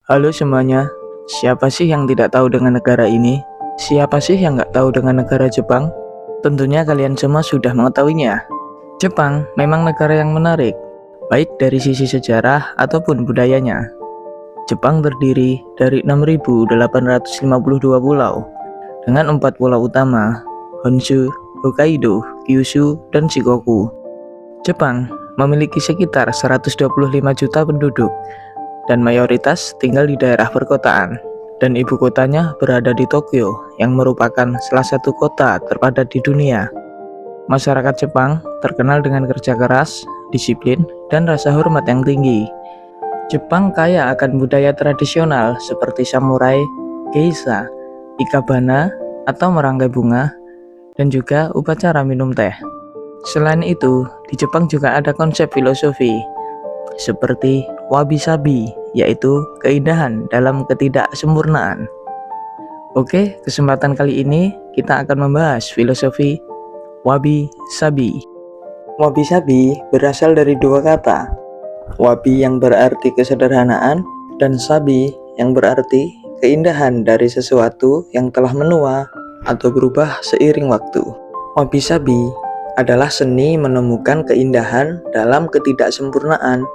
Halo semuanya, siapa sih yang tidak tahu dengan negara ini? Siapa sih yang nggak tahu dengan negara Jepang? Tentunya kalian semua sudah mengetahuinya. Jepang memang negara yang menarik, baik dari sisi sejarah ataupun budayanya. Jepang terdiri dari 6.852 pulau, dengan 4 pulau utama, Honshu, Hokkaido, Kyushu, dan Shikoku. Jepang memiliki sekitar 125 juta penduduk, dan mayoritas tinggal di daerah perkotaan, dan ibu kotanya berada di Tokyo yang merupakan salah satu kota terpadat di dunia. Masyarakat Jepang terkenal dengan kerja keras, disiplin, dan rasa hormat yang tinggi. Jepang kaya akan budaya tradisional seperti samurai, geisha, ikebana atau merangkai bunga, dan juga upacara minum teh. Selain itu, di Jepang juga ada konsep filosofi seperti wabi-sabi, yaitu keindahan dalam ketidaksempurnaan. Oke, kesempatan kali ini kita akan membahas filosofi wabi-sabi. Wabi-sabi berasal dari dua kata, wabi yang berarti kesederhanaan dan sabi yang berarti keindahan dari sesuatu yang telah menua atau berubah seiring waktu. Wabi-sabi adalah seni menemukan keindahan dalam ketidaksempurnaan.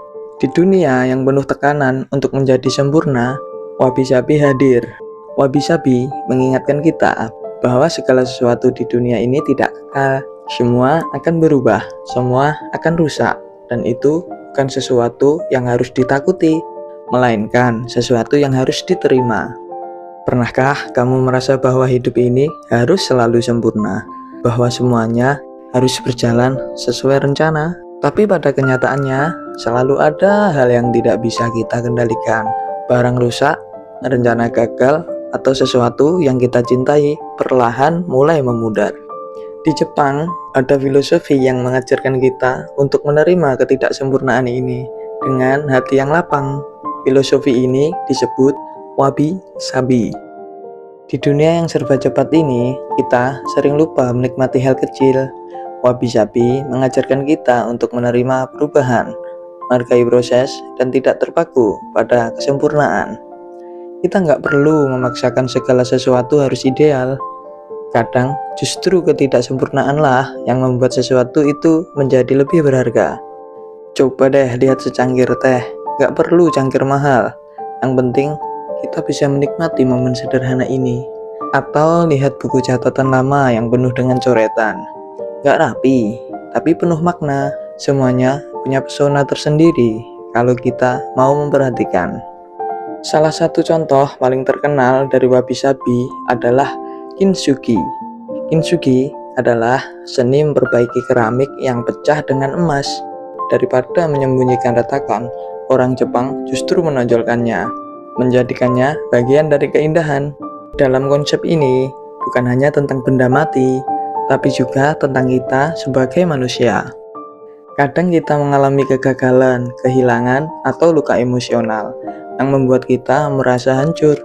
Di dunia yang penuh tekanan untuk menjadi sempurna, wabi-sabi hadir. Wabi-sabi mengingatkan kita bahwa segala sesuatu di dunia ini tidak kekal. Semua akan berubah, semua akan rusak, dan itu bukan sesuatu yang harus ditakuti, melainkan sesuatu yang harus diterima. Pernahkah kamu merasa bahwa hidup ini harus selalu sempurna, bahwa semuanya harus berjalan sesuai rencana? Tapi pada kenyataannya, selalu ada hal yang tidak bisa kita kendalikan. Barang rusak, rencana gagal, atau sesuatu yang kita cintai perlahan mulai memudar. Di Jepang, ada filosofi yang mengajarkan kita untuk menerima ketidaksempurnaan ini dengan hati yang lapang. Filosofi ini disebut wabi-sabi. Di dunia yang serba cepat ini, kita sering lupa menikmati hal kecil. Wabi-sabi mengajarkan kita untuk menerima perubahan, menghargai proses, dan tidak terpaku pada kesempurnaan. Kita nggak perlu memaksakan segala sesuatu harus ideal. Kadang justru ketidaksempurnaanlah yang membuat sesuatu itu menjadi lebih berharga. Coba deh lihat secangkir teh, nggak perlu cangkir mahal. Yang penting kita bisa menikmati momen sederhana ini. Atau lihat buku catatan lama yang penuh dengan coretan. Gak rapi, tapi penuh makna. Semuanya punya pesona tersendiri kalau kita mau memperhatikan. Salah satu contoh paling terkenal dari wabi-sabi adalah kintsugi. Kintsugi adalah seni memperbaiki keramik yang pecah dengan emas. Daripada menyembunyikan retakan, orang Jepang justru menonjolkannya, menjadikannya bagian dari keindahan. Dalam konsep ini, bukan hanya tentang benda mati, tapi juga tentang kita sebagai manusia. Kadang kita mengalami kegagalan, kehilangan, atau luka emosional yang membuat kita merasa hancur.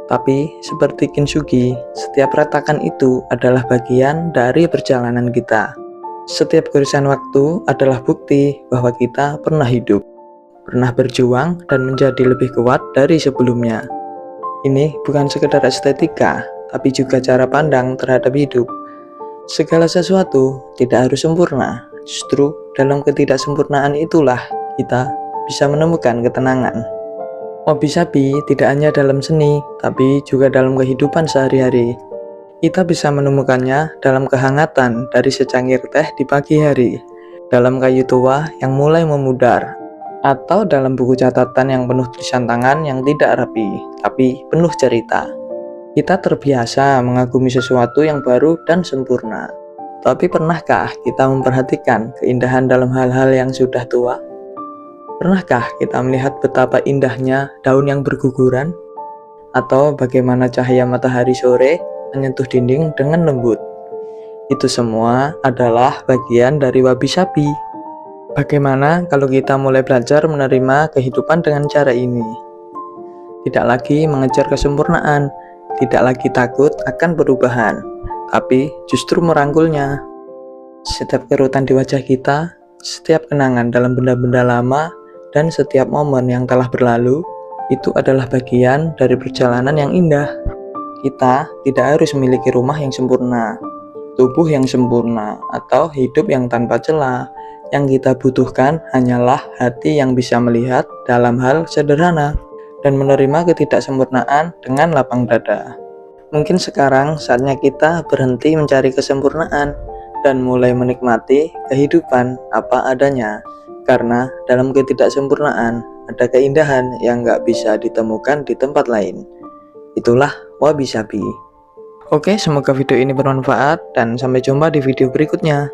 Tapi seperti kintsugi, setiap retakan itu adalah bagian dari perjalanan kita. Setiap garisan waktu adalah bukti bahwa kita pernah hidup, pernah berjuang, dan menjadi lebih kuat dari sebelumnya. Ini bukan sekedar estetika, tapi juga cara pandang terhadap hidup. Segala sesuatu tidak harus sempurna, justru dalam ketidaksempurnaan itulah kita bisa menemukan ketenangan. Wabi-sabi tidak hanya dalam seni, tapi juga dalam kehidupan sehari-hari. Kita bisa menemukannya dalam kehangatan dari secangkir teh di pagi hari, dalam kayu tua yang mulai memudar, atau dalam buku catatan yang penuh tulisan tangan yang tidak rapi, tapi penuh cerita. Kita terbiasa mengagumi sesuatu yang baru dan sempurna. Tapi pernahkah kita memperhatikan keindahan dalam hal-hal yang sudah tua? Pernahkah kita melihat betapa indahnya daun yang berguguran? Atau bagaimana cahaya matahari sore menyentuh dinding dengan lembut? Itu semua adalah bagian dari wabi-sabi. Bagaimana kalau kita mulai belajar menerima kehidupan dengan cara ini? Tidak lagi mengejar kesempurnaan, tidak lagi takut akan perubahan, tapi justru merangkulnya. Setiap kerutan di wajah kita, setiap kenangan dalam benda-benda lama, dan setiap momen yang telah berlalu, itu adalah bagian dari perjalanan yang indah. Kita tidak harus memiliki rumah yang sempurna, tubuh yang sempurna, atau hidup yang tanpa celah. Yang kita butuhkan hanyalah hati yang bisa melihat dalam hal sederhana dan menerima ketidaksempurnaan dengan lapang dada. Mungkin sekarang saatnya kita berhenti mencari kesempurnaan dan mulai menikmati kehidupan apa adanya. Karena dalam ketidaksempurnaan ada keindahan yang gak bisa ditemukan di tempat lain. Itulah Wabi Sabi. Oke, semoga video ini bermanfaat dan sampai jumpa di video berikutnya.